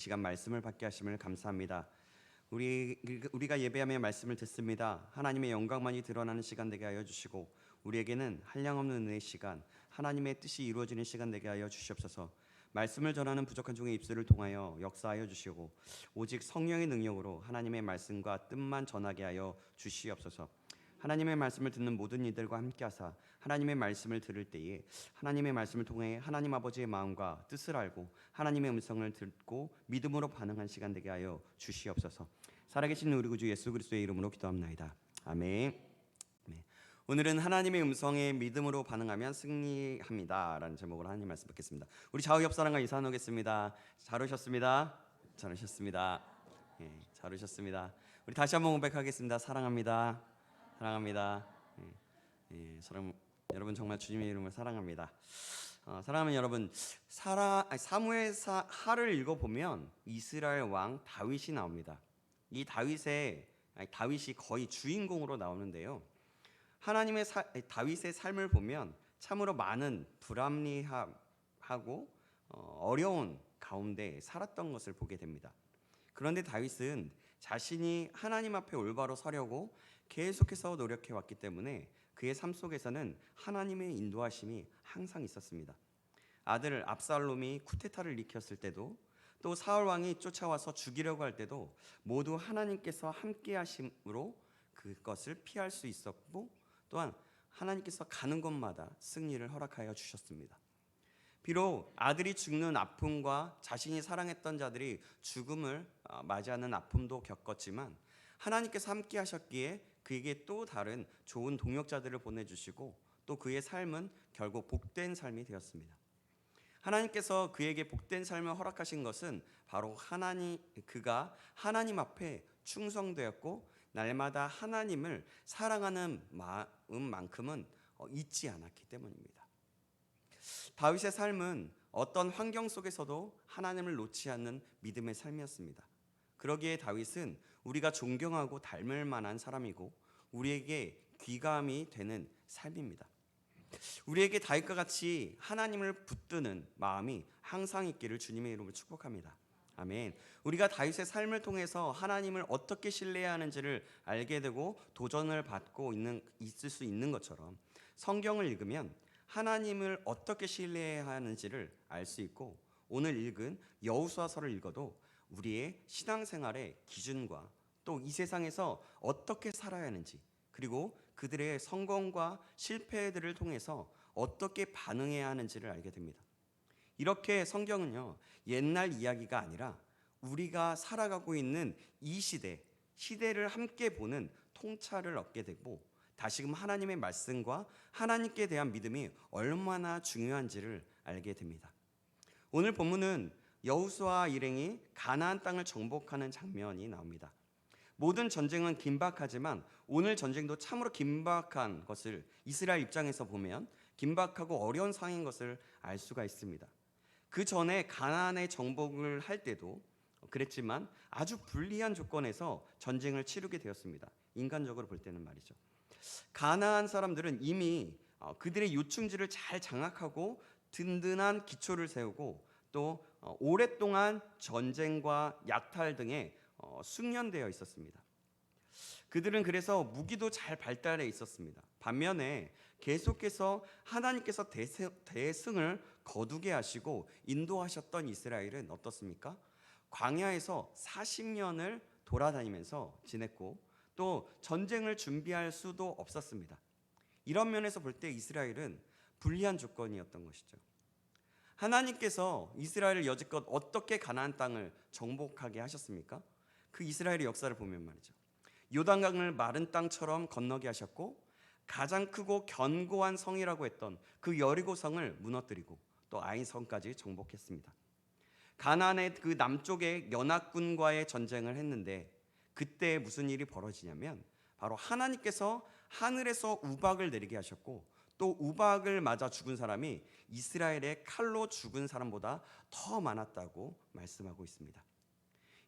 시간 말씀을 받게 하심을 감사합니다. 우리가 예배하며 말씀을 듣습니다. 하나님의 영광만이 드러나는 시간 되게 하여 주시고, 우리에게는 한량없는 은혜의 시간, 하나님의 뜻이 이루어지는 시간 되게 하여 주시옵소서. 말씀을 전하는 부족한 종의 입술을 통하여 역사하여 주시고, 오직 성령의 능력으로 하나님의 말씀과 뜻만 전하게 하여 주시옵소서. 하나님의 말씀을 듣는 모든 이들과 함께 하사 하나님의 말씀을 들을 때에 하나님의 말씀을 통해 하나님 아버지의 마음과 뜻을 알고 하나님의 음성을 듣고 믿음으로 반응한 시간 되게 하여 주시옵소서. 살아계신 우리 구주 예수 그리스도의 이름으로 기도합나이다. 아멘. 네. 오늘은 하나님의 음성에 믿음으로 반응하면 승리합니다 라는 제목으로 하나님 말씀 듣겠습니다. 우리 좌우 옆 사람과 인사 나누겠습니다. 잘 오셨습니다. 잘 오셨습니다. 네, 잘 오셨습니다. 우리 다시 한번 고백하겠습니다. 사랑합니다. 사랑합니다. 여러분 정말 주님의 이름을 사랑합니다. 사랑하는 여러분, 사무엘하 하를 읽어보면 이스라엘 왕 다윗이 나옵니다. 이 다윗이 거의 주인공으로 나오는데요. 다윗의 삶을 보면 참으로 많은 불합리하고 어려운 가운데 살았던 것을 보게 됩니다. 그런데 다윗은 자신이 하나님 앞에 올바로 서려고 계속해서 노력해 왔기 때문에 그의 삶 속에서는 하나님의 인도하심이 항상 있었습니다. 아들 압살롬이 쿠데타를 일으켰을 때도, 또 사울 왕이 쫓아와서 죽이려고 할 때도 모두 하나님께서 함께 하심으로 그것을 피할 수 있었고, 또한 하나님께서 가는 곳마다 승리를 허락하여 주셨습니다. 비록 아들이 죽는 아픔과 자신이 사랑했던 자들이 죽음을 맞이하는 아픔도 겪었지만 하나님께서 함께 하셨기에 그에게 또 다른 좋은 동역자들을 보내주시고, 또 그의 삶은 결국 복된 삶이 되었습니다. 하나님께서 그에게 복된 삶을 허락하신 것은 바로 그가 하나님 앞에 충성되었고 날마다 하나님을 사랑하는 마음만큼은 잊지 않았기 때문입니다. 다윗의 삶은 어떤 환경 속에서도 하나님을 놓지 않는 믿음의 삶이었습니다. 그러기에 다윗은 우리가 존경하고 닮을 만한 사람이고 우리에게 귀감이 되는 삶입니다. 우리에게 다윗과 같이 하나님을 붙드는 마음이 항상 있기를 주님의 이름으로 축복합니다. 아멘. 우리가 다윗의 삶을 통해서 하나님을 어떻게 신뢰해야 하는지를 알게 되고 도전을 받고 있을 수 있는 것처럼, 성경을 읽으면 하나님을 어떻게 신뢰해야 하는지를 알 수 있고, 오늘 읽은 여호수아서를 읽어도 우리의 신앙생활의 기준과 또 이 세상에서 어떻게 살아야 하는지, 그리고 그들의 성공과 실패들을 통해서 어떻게 반응해야 하는지를 알게 됩니다. 이렇게 성경은요, 옛날 이야기가 아니라 우리가 살아가고 있는 이 시대를 함께 보는 통찰을 얻게 되고, 다시금 하나님의 말씀과 하나님께 대한 믿음이 얼마나 중요한지를 알게 됩니다. 오늘 본문은 여호수아 일행이 가나안 땅을 정복하는 장면이 나옵니다. 모든 전쟁은 긴박하지만 오늘 전쟁도 참으로 긴박한 것을 이스라엘 입장에서 보면 긴박하고 어려운 상황인 것을 알 수가 있습니다. 그 전에 가나안의 정복을 할 때도 그랬지만 아주 불리한 조건에서 전쟁을 치르게 되었습니다. 인간적으로 볼 때는 말이죠. 가나안 사람들은 이미 그들의 요충지를 잘 장악하고 든든한 기초를 세우고, 또 오랫동안 전쟁과 약탈 등에 숙련되어 있었습니다. 그들은 그래서 무기도 잘 발달해 있었습니다. 반면에 계속해서 하나님께서 대승을 거두게 하시고 인도하셨던 이스라엘은 어떻습니까? 광야에서 40년을 돌아다니면서 지냈고, 또 전쟁을 준비할 수도 없었습니다. 이런 면에서 볼 때 이스라엘은 불리한 조건이었던 것이죠. 하나님께서 이스라엘을 여지껏 어떻게 가나안 땅을 정복하게 하셨습니까? 그 이스라엘의 역사를 보면 말이죠, 요단강을 마른 땅처럼 건너게 하셨고, 가장 크고 견고한 성이라고 했던 그 여리고성을 무너뜨리고 또 아인성까지 정복했습니다. 가나안의 그 남쪽의 연합군과의 전쟁을 했는데, 그때 무슨 일이 벌어지냐면 바로 하나님께서 하늘에서 우박을 내리게 하셨고, 또 우박을 맞아 죽은 사람이 이스라엘의 칼로 죽은 사람보다 더 많았다고 말씀하고 있습니다.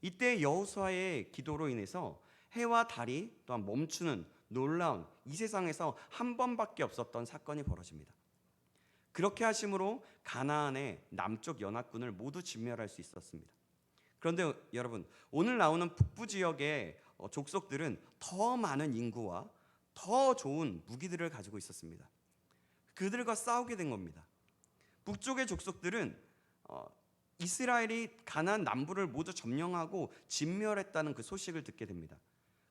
이때 여호수아의 기도로 인해서 해와 달이 또한 멈추는 놀라운, 이 세상에서 한 번밖에 없었던 사건이 벌어집니다. 그렇게 하심으로 가나안의 남쪽 연합군을 모두 진멸할 수 있었습니다. 그런데 여러분, 오늘 나오는 북부 지역의 족속들은 더 많은 인구와 더 좋은 무기들을 가지고 있었습니다. 그들과 싸우게 된 겁니다. 북쪽의 족속들은 이스라엘이 가나안 남부를 모두 점령하고 진멸했다는 그 소식을 듣게 됩니다.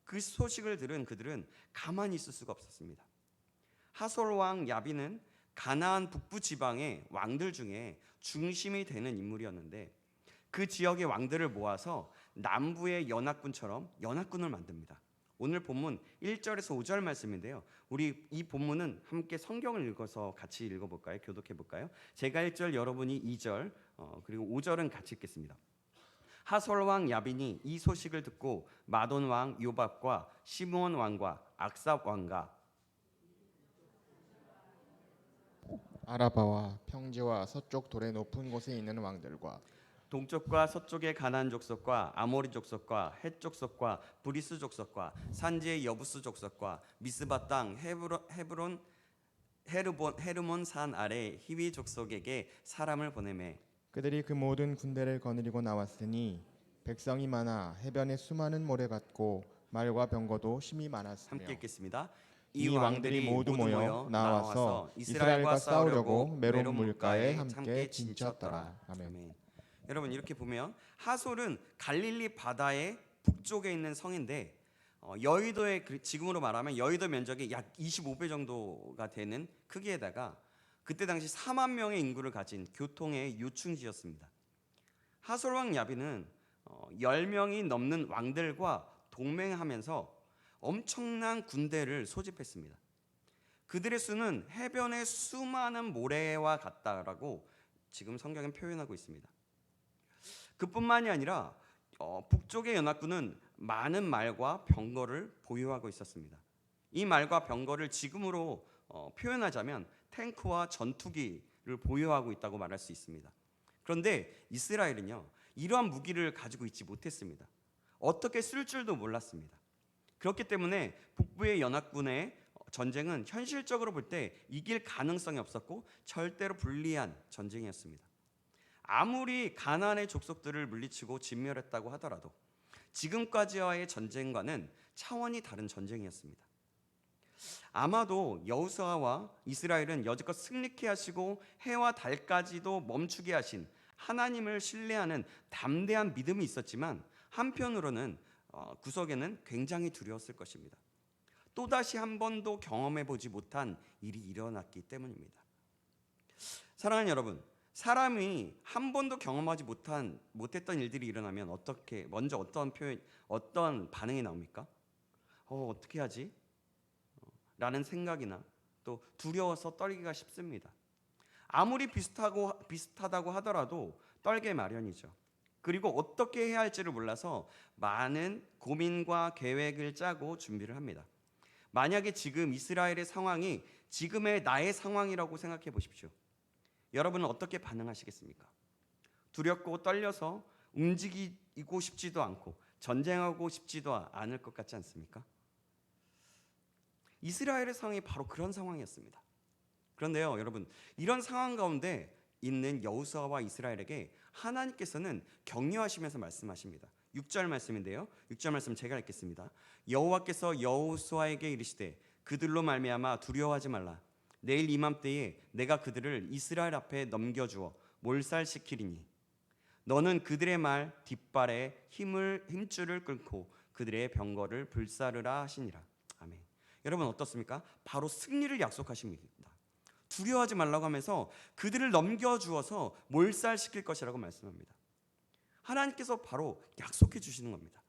그 소식을 들은 그들은 가만히 있을 수가 없었습니다. 하솔 왕 야빈은 가나안 북부 지방의 왕들 중에 중심이 되는 인물이었는데 그 지역의 왕들을 모아서 남부의 연합군처럼 연합군을 만듭니다. 오늘 본문 1절에서 5절 말씀인데요. 우리 이 본문은 함께 성경을 읽어서 같이 읽어볼까요? 교독해볼까요? 제가 1절, 여러분이 2절, 그리고 5절은 같이 읽겠습니다. 하솔 왕 야빈이 이 소식을 듣고 마돈 왕 요밥과 시므온 왕과 악삽 왕과 아라바와 평지와 서쪽 돌의 높은 곳에 있는 왕들과 동쪽과 서쪽의 가나안 족속과 아모리 족속과 헷 족속과 브리스 족속과 산지의 여부스 족속과 미스바 땅 헤르몬 산 아래 히위 족속에게 사람을 보내매 그들이 그 모든 군대를 거느리고 나왔으니 백성이 많아 해변에 수많은 모래 같고 말과 병거도 심히 많았으며 함께 읽겠습니다. 이 왕들이 모두 모여 나와서 이스라엘과 싸우려고 메론 물가에 함께 진쳤더라. 아멘. 여러분, 이렇게 보면 하솔은 갈릴리 바다의 북쪽에 있는 성인데 여의도의 지금으로 말하면 여의도 면적이 약 25배 정도가 되는 크기에다가 그때 당시 4만 명의 인구를 가진 교통의 요충지였습니다. 하솔 왕 야빈은 10명이 넘는 왕들과 동맹하면서 엄청난 군대를 소집했습니다. 그들의 수는 해변의 수많은 모래와 같다라고 지금 성경은 표현하고 있습니다. 그뿐만이 아니라 북쪽의 연합군은 많은 말과 병거를 보유하고 있었습니다. 이 말과 병거를 지금으로 표현하자면 탱크와 전투기를 보유하고 있다고 말할 수 있습니다. 그런데 이스라엘은요, 이러한 무기를 가지고 있지 못했습니다. 어떻게 쓸 줄도 몰랐습니다. 그렇기 때문에 북부의 연합군의 전쟁은 현실적으로 볼 때 이길 가능성이 없었고 절대로 불리한 전쟁이었습니다. 아무리 가나안의 족속들을 물리치고 진멸했다고 하더라도 지금까지와의 전쟁과는 차원이 다른 전쟁이었습니다. 아마도 여호수아와 이스라엘은 여지껏 승리케 하시고 해와 달까지도 멈추게 하신 하나님을 신뢰하는 담대한 믿음이 있었지만 한편으로는 구석에는 굉장히 두려웠을 것입니다. 또다시 한 번도 경험해 보지 못한 일이 일어났기 때문입니다. 사랑하는 여러분, 사람이 한 번도 경험하지 못했던 일들이 일어나면 먼저 어떤 반응이 나옵니까? 어떻게 하지? 라는 생각이나 또 두려워서 떨기가 쉽습니다. 아무리 비슷하다고 하더라도 떨게 마련이죠. 그리고 어떻게 해야 할지를 몰라서 많은 고민과 계획을 짜고 준비를 합니다. 만약에 지금 이스라엘의 상황이 지금의 나의 상황이라고 생각해 보십시오. 여러분은 어떻게 반응하시겠습니까? 두렵고 떨려서 움직이고 싶지도 않고 전쟁하고 싶지도 않을 것 같지 않습니까? 이스라엘의 상황이 바로 그런 상황이었습니다. 그런데요, 여러분, 이런 상황 가운데 있는 여호수아와 이스라엘에게 하나님께서는 격려하시면서 말씀하십니다. 6절 말씀인데요. 6절 말씀 제가 읽겠습니다. 여호와께서 여호수아에게 이르시되 그들로 말미암아 두려워하지 말라. 내일 이맘때에 내가 그들을 이스라엘 앞에 넘겨주어 몰살시키리니 너는 그들의 말 뒷발에 힘줄을 끊고 그들의 병거를 불사르라 하시니라. 아멘. 여러분 어떻습니까? 바로 승리를 약속하십니다. 두려워하지 말라고 하면서 그들을 넘겨주어서 몰살시킬 것이라고 말씀합니다. 하나님께서 바로 약속해 주시는 겁니다.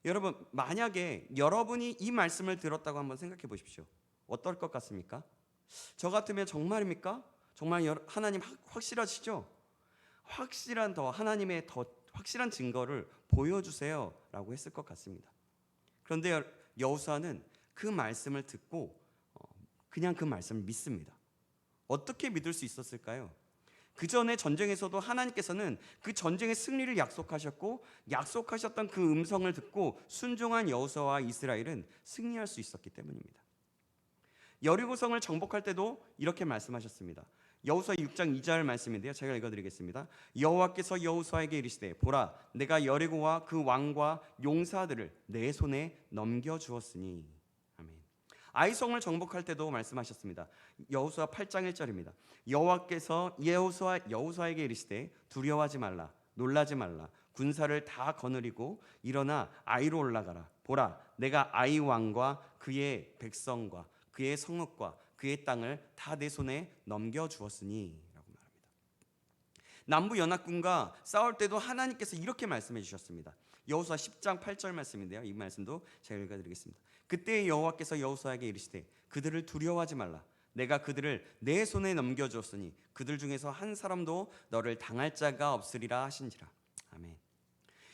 여러분, 만약에 여러분이 이 말씀을 들었다고 한번 생각해 보십시오. 어떨 것 같습니까? 저 같으면 정말입니까? 정말 하나님 확실하시죠? 하나님의 더 확실한 증거를 보여주세요 라고 했을 것 같습니다. 그런데 여호수아는 그 말씀을 듣고 그냥 그 말씀을 믿습니다. 어떻게 믿을 수 있었을까요? 그 전에 전쟁에서도 하나님께서는 그 전쟁의 승리를 약속하셨고 약속하셨던 그 음성을 듣고 순종한 여호수아와 이스라엘은 승리할 수 있었기 때문입니다. 여리고성을 정복할 때도 이렇게 말씀하셨습니다. 여호수아 6장 2절 말씀인데요. 제가 읽어드리겠습니다. 여호와께서 여호수아에게 이르시되 보라 내가 여리고와 그 왕과 용사들을 내 손에 넘겨주었으니. 아멘. 아이성을 정복할 때도 말씀하셨습니다. 여호수아 8장 1절입니다. 여호와께서 여호수아에게 이르시되 두려워하지 말라 놀라지 말라 군사를 다 거느리고 일어나 아이로 올라가라. 보라 내가 아이 왕과 그의 백성과 그의 성읍과 그의 땅을 다 내 손에 넘겨주었으니 라고 말합니다. 남부 연합군과 싸울 때도 하나님께서 이렇게 말씀해 주셨습니다. 여호수아 10장 8절 말씀인데요. 이 말씀도 제가 읽어드리겠습니다. 그때 여호와께서 여호수아에게 이르시되 그들을 두려워하지 말라 내가 그들을 내 손에 넘겨주었으니 그들 중에서 한 사람도 너를 당할 자가 없으리라 하신지라. 아멘.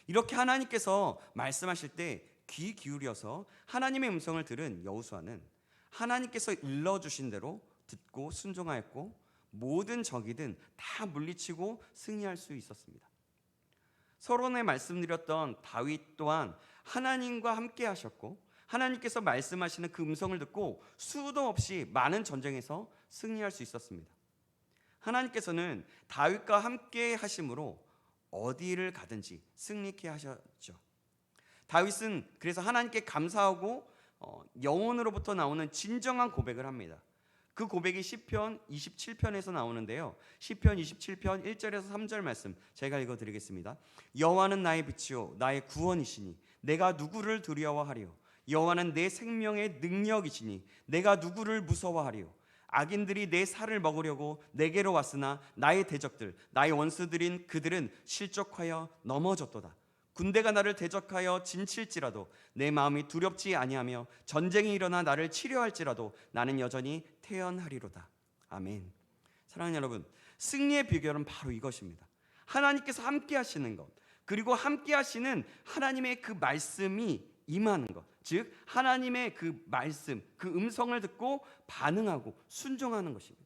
이렇게 하나님께서 말씀하실 때 귀 기울여서 하나님의 음성을 들은 여호수아는 하나님께서 일러주신 대로 듣고 순종하였고 모든 적이든 다 물리치고 승리할 수 있었습니다. 서론에 말씀드렸던 다윗 또한 하나님과 함께 하셨고 하나님께서 말씀하시는 그 음성을 듣고 수도 없이 많은 전쟁에서 승리할 수 있었습니다. 하나님께서는 다윗과 함께 하심으로 어디를 가든지 승리케 하셨죠. 다윗은 그래서 하나님께 감사하고 영혼으로부터 나오는 진정한 고백을 합니다. 그 고백이 시편 27편에서 나오는데요. 시편 27편 1절에서 3절 말씀 제가 읽어드리겠습니다. 여호와는 나의 빛이요 나의 구원이시니 내가 누구를 두려워하리요. 여호와는 내 생명의 능력이시니 내가 누구를 무서워하리요. 악인들이 내 살을 먹으려고 내게로 왔으나 나의 대적들 나의 원수들인 그들은 실족하여 넘어졌도다. 군대가 나를 대적하여 진칠지라도 내 마음이 두렵지 아니하며 전쟁이 일어나 나를 치려할지라도 나는 여전히 태연하리로다. 아멘. 사랑하는 여러분, 승리의 비결은 바로 이것입니다. 하나님께서 함께 하시는 것, 그리고 함께 하시는 하나님의 그 말씀이 임하는 것, 즉 하나님의 그 말씀, 그 음성을 듣고 반응하고 순종하는 것입니다.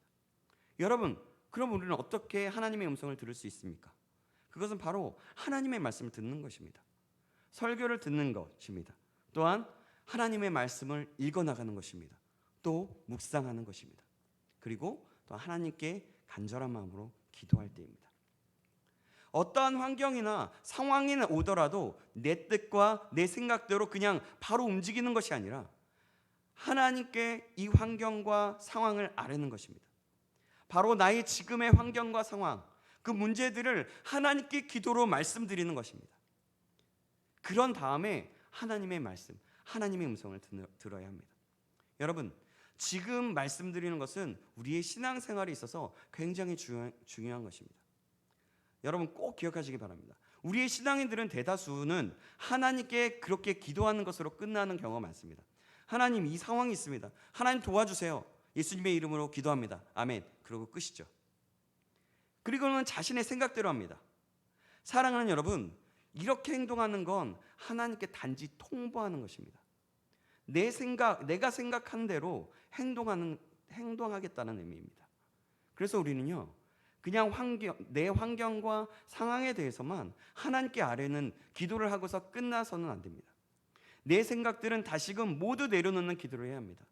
여러분, 그럼 우리는 어떻게 하나님의 음성을 들을 수 있습니까? 그것은 바로 하나님의 말씀을 듣는 것입니다. 설교를 듣는 것입니다. 또한 하나님의 말씀을 읽어나가는 것입니다. 또 묵상하는 것입니다. 그리고 또 하나님께 간절한 마음으로 기도할 때입니다. 어떠한 환경이나 상황이 오더라도 내 뜻과 내 생각대로 그냥 바로 움직이는 것이 아니라 하나님께 이 환경과 상황을 아뢰는 것입니다. 바로 나의 지금의 환경과 상황, 그 문제들을 하나님께 기도로 말씀드리는 것입니다. 그런 다음에 하나님의 말씀, 하나님의 음성을 들어야 합니다. 여러분, 지금 말씀드리는 것은 우리의 신앙생활에 있어서 굉장히 중요한 것입니다. 여러분 꼭 기억하시기 바랍니다. 우리의 신앙인들은 대다수는 하나님께 그렇게 기도하는 것으로 끝나는 경우가 많습니다. 하나님 이 상황이 있습니다. 하나님 도와주세요. 예수님의 이름으로 기도합니다. 아멘. 그러고 끝이죠. 그리고는 자신의 생각대로 합니다. 사랑하는 여러분, 이렇게 행동하는 건 하나님께 단지 통보하는 것입니다. 내가 생각한 대로 행동하겠다는 의미입니다. 그래서 우리는요, 그냥 내 환경과 상황에 대해서만 하나님께 아뢰는 기도를 하고서 끝나서는 안 됩니다. 내 생각들은 다시금 모두 내려놓는 기도를 해야 합니다.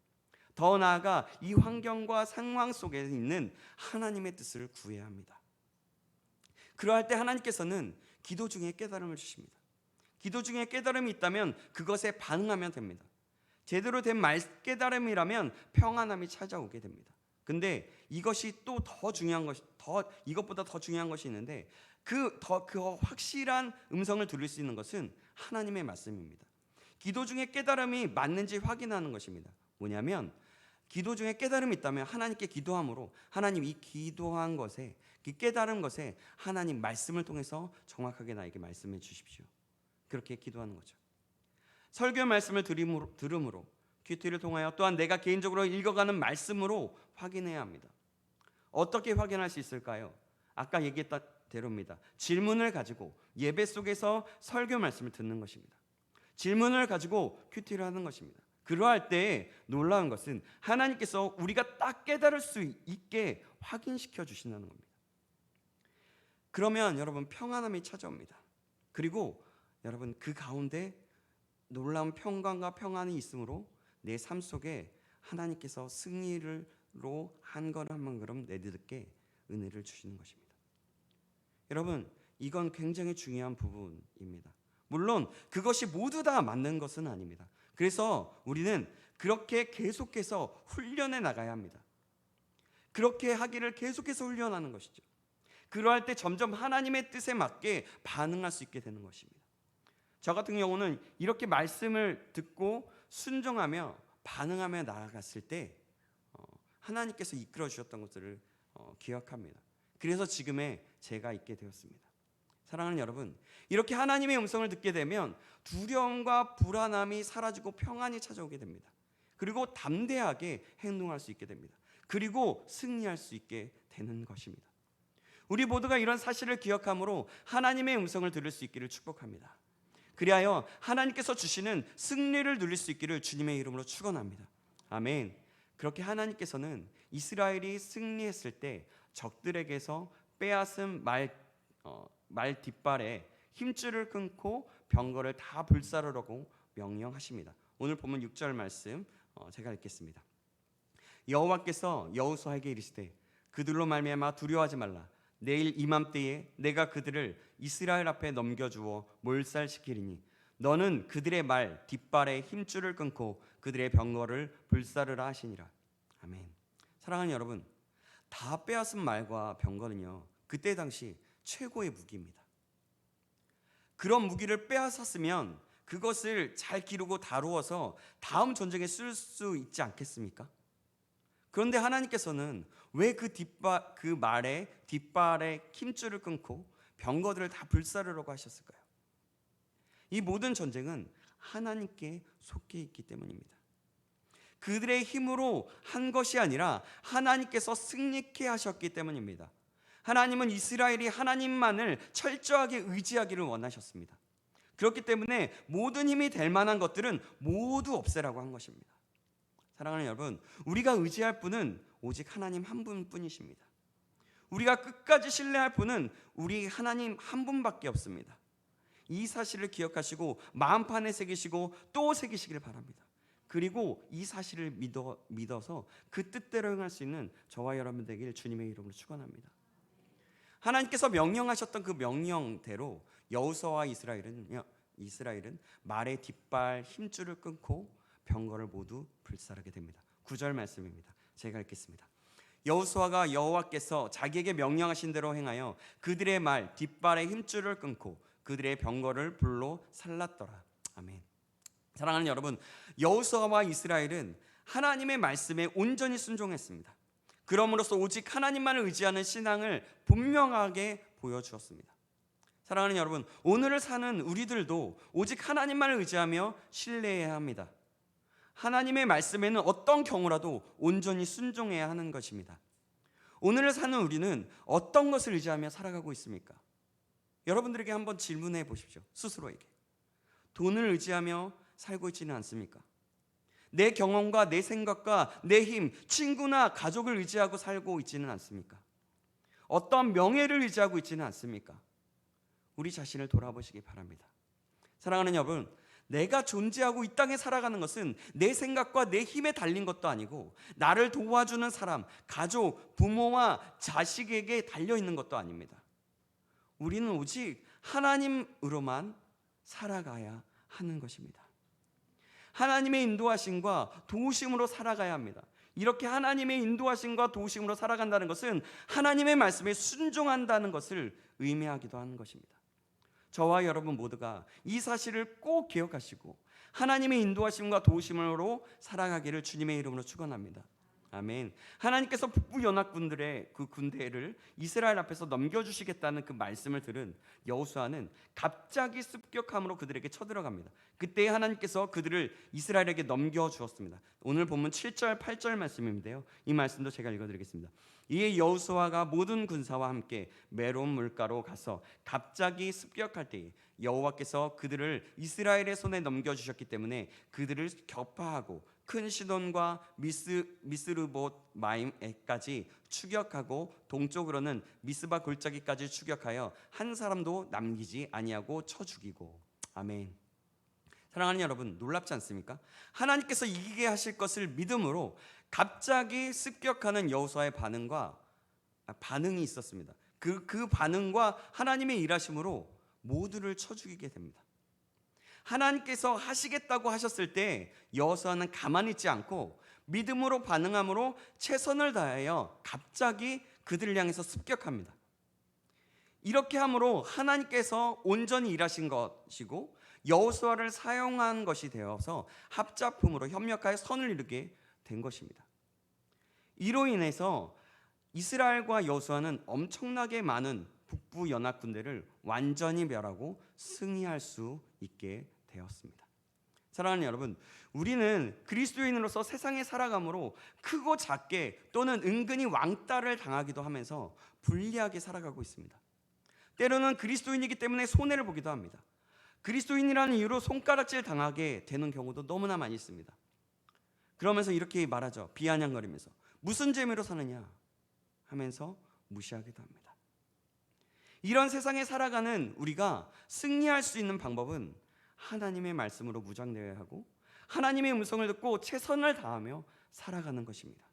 더 나아가 이 환경과 상황 속에 있는 하나님의 뜻을 구해야 합니다. 그러할 때 하나님께서는 기도 중에 깨달음을 주십니다. 기도 중에 깨달음이 있다면 그것에 반응하면 됩니다. 제대로 된 깨달음이라면 평안함이 찾아오게 됩니다. 근데 이것이 또 더 중요한 것이 이것보다 더 중요한 것이 있는데 그 확실한 음성을 들을 수 있는 것은 하나님의 말씀입니다. 기도 중에 깨달음이 맞는지 확인하는 것입니다. 뭐냐면 기도 중에 깨달음이 있다면 하나님께 기도함으로 하나님 이 기도한 것에 그 깨달은 것에 하나님 말씀을 통해서 정확하게 나에게 말씀해 주십시오. 그렇게 기도하는 거죠. 설교 말씀을 들음으로 큐티를 통하여 또한 내가 개인적으로 읽어가는 말씀으로 확인해야 합니다. 어떻게 확인할 수 있을까요? 아까 얘기했던 대로입니다. 질문을 가지고 예배 속에서 설교 말씀을 듣는 것입니다. 질문을 가지고 큐티를 하는 것입니다. 그러할 때 놀라운 것은 하나님께서 우리가 딱 깨달을 수 있게 확인시켜 주신다는 겁니다. 그러면 여러분 평안함이 찾아옵니다. 그리고 여러분 그 가운데 놀라운 평강과 평안이 있으므로 내 삶 속에 하나님께서 승리로 한 걸음 한 걸음 내딛게 은혜를 주시는 것입니다. 여러분, 이건 굉장히 중요한 부분입니다. 물론 그것이 모두 다 맞는 것은 아닙니다. 그래서 우리는 그렇게 계속해서 훈련해 나가야 합니다. 그렇게 하기를 계속해서 훈련하는 것이죠. 그러할 때 점점 하나님의 뜻에 맞게 반응할 수 있게 되는 것입니다. 저 같은 경우는 이렇게 말씀을 듣고 순종하며 반응하며 나아갔을 때 하나님께서 이끌어 주셨던 것들을 기억합니다. 그래서 지금의 제가 있게 되었습니다. 사랑하는 여러분, 이렇게 하나님의 음성을 듣게 되면 두려움과 불안함이 사라지고 평안이 찾아오게 됩니다. 그리고 담대하게 행동할 수 있게 됩니다. 그리고 승리할 수 있게 되는 것입니다. 우리 모두가 이런 사실을 기억함으로 하나님의 음성을 들을 수 있기를 축복합니다. 그리하여 하나님께서 주시는 승리를 누릴 수 있기를 주님의 이름으로 축원합니다. 아멘. 그렇게 하나님께서는 이스라엘이 승리했을 때 적들에게서 빼앗은 말 뒷발에 힘줄을 끊고 병거를 다 불사르라고 명령하십니다. 오늘 본문 6절 말씀 제가 읽겠습니다. 여호와께서 여호수아에게 이르시되 그들로 말미암아 두려워하지 말라. 내일 이맘때에 내가 그들을 이스라엘 앞에 넘겨주어 몰살시키리니 너는 그들의 말 뒷발에 힘줄을 끊고 그들의 병거를 불사르라 하시니라. 아멘. 사랑하는 여러분, 다 빼앗은 말과 병거는요, 그때 당시 최고의 무기입니다. 그런 무기를 빼앗았으면 그것을 잘 기르고 다루어서 다음 전쟁에 쓸 수 있지 않겠습니까? 그런데 하나님께서는 왜 그 말에 뒷발에 힘줄을 끊고 병거들을 다 불사르라고 하셨을까요? 이 모든 전쟁은 하나님께 속해 있기 때문입니다. 그들의 힘으로 한 것이 아니라 하나님께서 승리케 하셨기 때문입니다. 하나님은 이스라엘이 하나님만을 철저하게 의지하기를 원하셨습니다. 그렇기 때문에 모든 힘이 될 만한 것들은 모두 없애라고 한 것입니다. 사랑하는 여러분, 우리가 의지할 분은 오직 하나님 한 분뿐이십니다. 우리가 끝까지 신뢰할 분은 우리 하나님 한 분밖에 없습니다. 이 사실을 기억하시고 마음판에 새기시고 또 새기시길 바랍니다. 그리고 이 사실을 믿어서 그 뜻대로 행할 수 있는 저와 여러분 되길 주님의 이름으로 축원합니다. 하나님께서 명령하셨던 그 명령대로 여호수아와 이스라엘은 말의 뒷발 힘줄을 끊고 병거를 모두 불사르게 됩니다. 9절 말씀입니다. 제가 읽겠습니다. 여호수아가 여호와께서 자기에게 명령하신 대로 행하여 그들의 말 뒷발의 힘줄을 끊고 그들의 병거를 불로 살랐더라. 아멘. 사랑하는 여러분, 여호수아와 이스라엘은 하나님의 말씀에 온전히 순종했습니다. 그럼으로써 오직 하나님만을 의지하는 신앙을 분명하게 보여주었습니다. 사랑하는 여러분, 오늘을 사는 우리들도 오직 하나님만을 의지하며 신뢰해야 합니다. 하나님의 말씀에는 어떤 경우라도 온전히 순종해야 하는 것입니다. 오늘을 사는 우리는 어떤 것을 의지하며 살아가고 있습니까? 여러분들에게 한번 질문해 보십시오. 스스로에게. 돈을 의지하며 살고 있지는 않습니까? 내 경험과 내 생각과 내 힘, 친구나 가족을 의지하고 살고 있지는 않습니까? 어떤 명예를 의지하고 있지는 않습니까? 우리 자신을 돌아보시기 바랍니다. 사랑하는 여러분, 내가 존재하고 이 땅에 살아가는 것은 내 생각과 내 힘에 달린 것도 아니고 나를 도와주는 사람, 가족, 부모와 자식에게 달려있는 것도 아닙니다. 우리는 오직 하나님으로만 살아가야 하는 것입니다. 하나님의 인도하심과 도우심으로 살아가야 합니다. 이렇게 하나님의 인도하심과 도우심으로 살아간다는 것은 하나님의 말씀에 순종한다는 것을 의미하기도 하는 것입니다. 저와 여러분 모두가 이 사실을 꼭 기억하시고 하나님의 인도하심과 도우심으로 살아가기를 주님의 이름으로 축원합니다. 아멘. 하나님께서 북부 연합군들의 그 군대를 이스라엘 앞에서 넘겨주시겠다는 그 말씀을 들은 여호수아는 갑자기 습격함으로 그들에게 쳐들어갑니다. 그때 하나님께서 그들을 이스라엘에게 넘겨주었습니다. 오늘 본문 7절 8절 말씀인데요, 이 말씀도 제가 읽어드리겠습니다. 이에 여호수아가 모든 군사와 함께 메론 물가로 가서 갑자기 습격할 때에 여호와께서 그들을 이스라엘의 손에 넘겨주셨기 때문에 그들을 격파하고 큰 시돈과 미스르봇 마임에까지 추격하고 동쪽으로는 미스바 골짜기까지 추격하여 한 사람도 남기지 아니하고 쳐 죽이고. 아멘. 사랑하는 여러분, 놀랍지 않습니까? 하나님께서 이기게 하실 것을 믿음으로 갑자기 습격하는 여호수아의 반응과 반응이 있었습니다. 그 반응과 하나님의 일하심으로 모두를 쳐 죽이게 됩니다. 하나님께서 하시겠다고 하셨을 때 여호수아는 가만히 있지 않고 믿음으로 반응함으로 최선을 다하여 갑자기 그들을 향해서 습격합니다. 이렇게 함으로 하나님께서 온전히 일하신 것이고 여호수아를 사용한 것이 되어서 합작품으로 협력하여 선을 이루게 된 것입니다. 이로 인해서 이스라엘과 여호수아는 엄청나게 많은 북부 연합 군대를 완전히 멸하고 승리할 수 있게 되었습니다. 사랑하는 여러분, 우리는 그리스도인으로서 세상에 살아감으로 크고 작게 또는 은근히 왕따를 당하기도 하면서 불리하게 살아가고 있습니다. 때로는 그리스도인이기 때문에 손해를 보기도 합니다. 그리스도인이라는 이유로 손가락질 당하게 되는 경우도 너무나 많이 있습니다. 그러면서 이렇게 말하죠. 비아냥거리면서 무슨 재미로 사느냐 하면서 무시하기도 합니다. 이런 세상에 살아가는 우리가 승리할 수 있는 방법은 하나님의 말씀으로 무장되어야 하고 하나님의 음성을 듣고 최선을 다하며 살아가는 것입니다.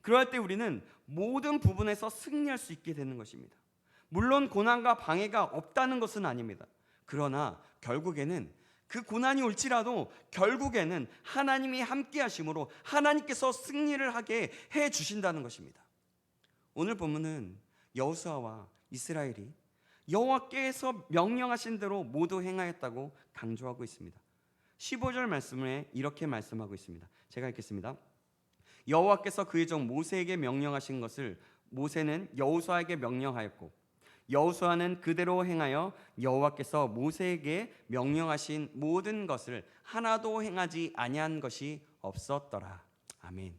그럴 때 우리는 모든 부분에서 승리할 수 있게 되는 것입니다. 물론 고난과 방해가 없다는 것은 아닙니다. 그러나 결국에는 그 고난이 올지라도 결국에는 하나님이 함께 하심으로 하나님께서 승리를 하게 해 주신다는 것입니다. 오늘 본문은 여호수아와 이스라엘이 여호와께서 명령하신 대로 모두 행하였다고 강조하고 있습니다. 15절 말씀에 이렇게 말씀하고 있습니다. 제가 읽겠습니다. 여호와께서 그의 종 모세에게 명령하신 것을 모세는 여호수아에게 명령하였고 여호수아는 그대로 행하여 여호와께서 모세에게 명령하신 모든 것을 하나도 행하지 아니한 것이 없었더라. 아멘.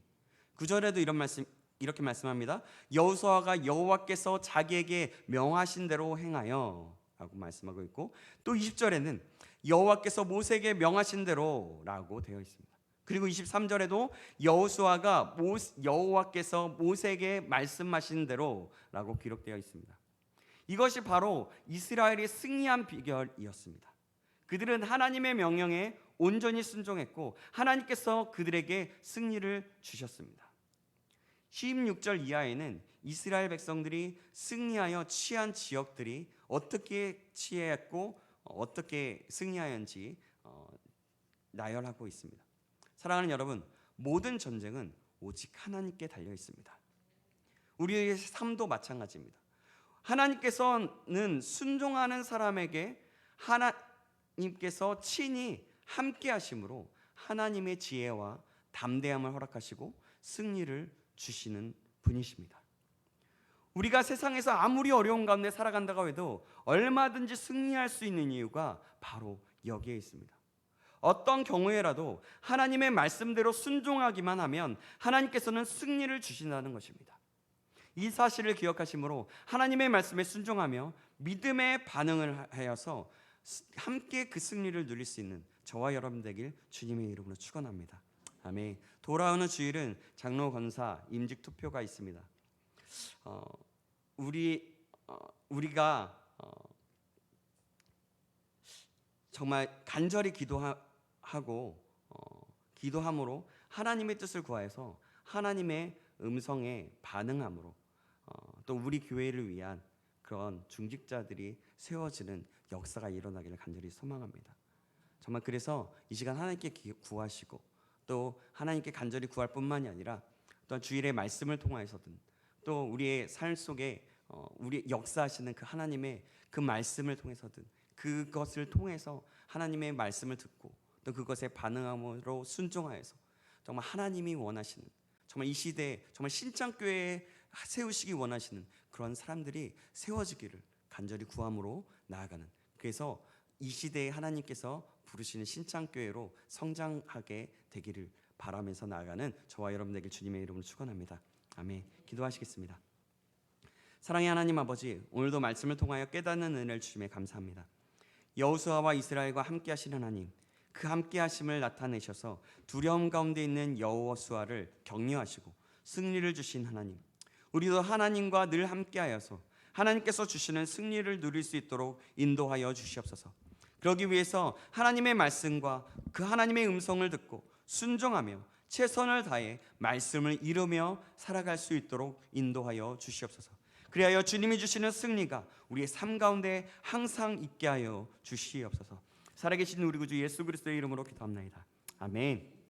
9절에도 이렇게 말씀합니다. 여호수아가 여호와께서 자기에게 명하신 대로 행하여 라고 말씀하고 있고 또 20절에는 여호와께서 모세에게 명하신 대로 라고 되어 있습니다. 그리고 23절에도 여호수아가 여호와께서 모세에게 말씀하신 대로 라고 기록되어 있습니다. 이것이 바로 이스라엘이 승리한 비결이었습니다. 그들은 하나님의 명령에 온전히 순종했고 하나님께서 그들에게 승리를 주셨습니다. 16절 이하에는 이스라엘 백성들이 승리하여 취한 지역들이 어떻게 취했고 어떻게 승리하였는지 나열하고 있습니다. 사랑하는 여러분, 모든 전쟁은 오직 하나님께 달려 있습니다. 우리의 삶도 마찬가지입니다. 하나님께서는 순종하는 사람에게 하나님께서 친히 함께 하심으로 하나님의 지혜와 담대함을 허락하시고 승리를 주시는 분이십니다. 우리가 세상에서 아무리 어려운 가운데 살아간다고 해도 얼마든지 승리할 수 있는 이유가 바로 여기에 있습니다. 어떤 경우에라도 하나님의 말씀대로 순종하기만 하면 하나님께서는 승리를 주신다는 것입니다. 이 사실을 기억하심으로 하나님의 말씀에 순종하며 믿음의 반응을 하여서 함께 그 승리를 누릴 수 있는 저와 여러분 되길 주님의 이름으로 축원합니다. 아멘. 돌아오는 주일은 장로 권사 임직 투표가 있습니다. 우리가 정말 간절히 기도하고 기도함으로 하나님의 뜻을 구하여서 하나님의 음성에 반응함으로 또 우리 교회를 위한 그런 중직자들이 세워지는 역사가 일어나기를 간절히 소망합니다. 정말 그래서 이 시간 하나님께 구하시고 또 하나님께 간절히 구할 뿐만이 아니라 또 주일의 말씀을 통하여서든 또 우리의 삶 속에 우리 역사하시는 그 하나님의 그 말씀을 통해서든 그것을 통해서 하나님의 말씀을 듣고 또 그것에 반응함으로 순종하여서 정말 하나님이 원하시는 정말 이 시대에 정말 신창교회에 세우시기 원하시는 그런 사람들이 세워지기를 간절히 구함으로 나아가는, 그래서 이 시대에 하나님께서 부르시는 신창교회로 성장하게 되기를 바라면서 나아가는 저와 여러분 되길 주님의 이름으로 축원합니다. 아멘. 기도하시겠습니다. 사랑의 하나님 아버지, 오늘도 말씀을 통하여 깨닫는 은혜를 주심에 감사합니다. 여호수아와 이스라엘과 함께 하신 하나님, 그 함께 하심을 나타내셔서 두려움 가운데 있는 여호수아를 격려하시고 승리를 주신 하나님, 우리도 하나님과 늘 함께 하여서 하나님께서 주시는 승리를 누릴 수 있도록 인도하여 주시옵소서. 그러기 위해서 하나님의 말씀과 그 하나님의 음성을 듣고 순종하며 최선을 다해 말씀을 이루며 살아갈 수 있도록 인도하여 주시옵소서. 그리하여 주님이 주시는 승리가 우리의 삶 가운데 항상 있게 하여 주시옵소서. 살아계신 우리 구주 예수 그리스도의 이름으로 기도합나이다. 아멘.